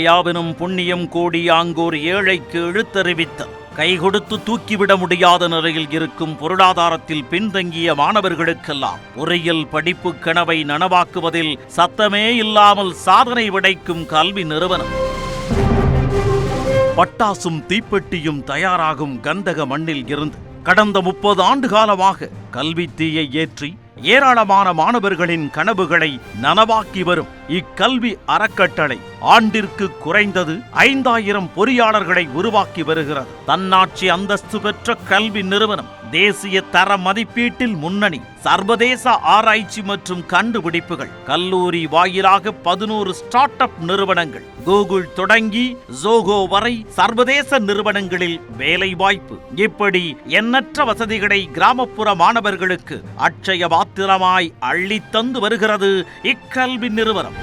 யாவனும் புண்ணியம் கோடி ஆங்கோர் ஏழைக்கு எழுத்தறிவித்த கை கொடுத்து தூக்கிவிட முடியாத நிலையில் இருக்கும் பொருளாதாரத்தில் பின்தங்கிய மாணவர்களுக்கெல்லாம் பொறியியல் படிப்பு கனவை நனவாக்குவதில் சத்தமே இல்லாமல் சாதனை படைக்கும் கல்வி நிறுவனம். பட்டாசும் தீப்பெட்டியும் தயாராகும் கந்தக மண்ணில் இருந்து கடந்த 30 ஆண்டு காலமாக கல்வி தீயை ஏற்றி ஏராளமான மாணவர்களின் கனவுகளை நனவாக்கி வரும் இக்கல்வி அறக்கட்டளை ஆண்டிற்கு குறைந்தது 5000 பொறியாளர்களை உருவாக்கி வருகிறது. தன்னாட்சி அந்தஸ்து பெற்ற கல்வி நிறுவனம் தேசிய தர மதிப்பீட்டில் முன்னணி, சர்வதேச ஆராய்ச்சி மற்றும் கண்டுபிடிப்புகள், கல்லூரி வாயிலாக 11 ஸ்டார்ட் அப் நிறுவனங்கள், கூகுள் தொடங்கி ஜோகோ வரை சர்வதேச நிறுவனங்களில் வேலை வாய்ப்பு, இப்படி எண்ணற்ற வசதிகளை கிராமப்புற மாணவர்களுக்கு அட்சய பாத்திரமாய் அள்ளித்தந்து வருகிறது இக்கல்வி நிறுவனம்.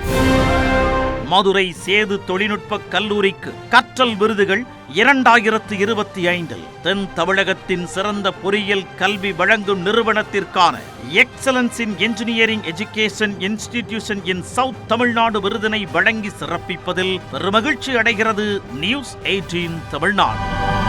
மதுரை சேது தொழில்நுட்ப கல்லூரிக்கு கற்றல் விருதுகள் 2025 தென் தமிழகத்தின் சிறந்த பொறியியல் கல்வி வழங்கும் நிறுவனத்திற்கான excellence in engineering education institution in South Tamil Nadu விருதினை வழங்கி சிறப்பிப்பதில் பெருமகிழ்ச்சி அடைகிறது நியூஸ் 18 தமிழ்நாடு.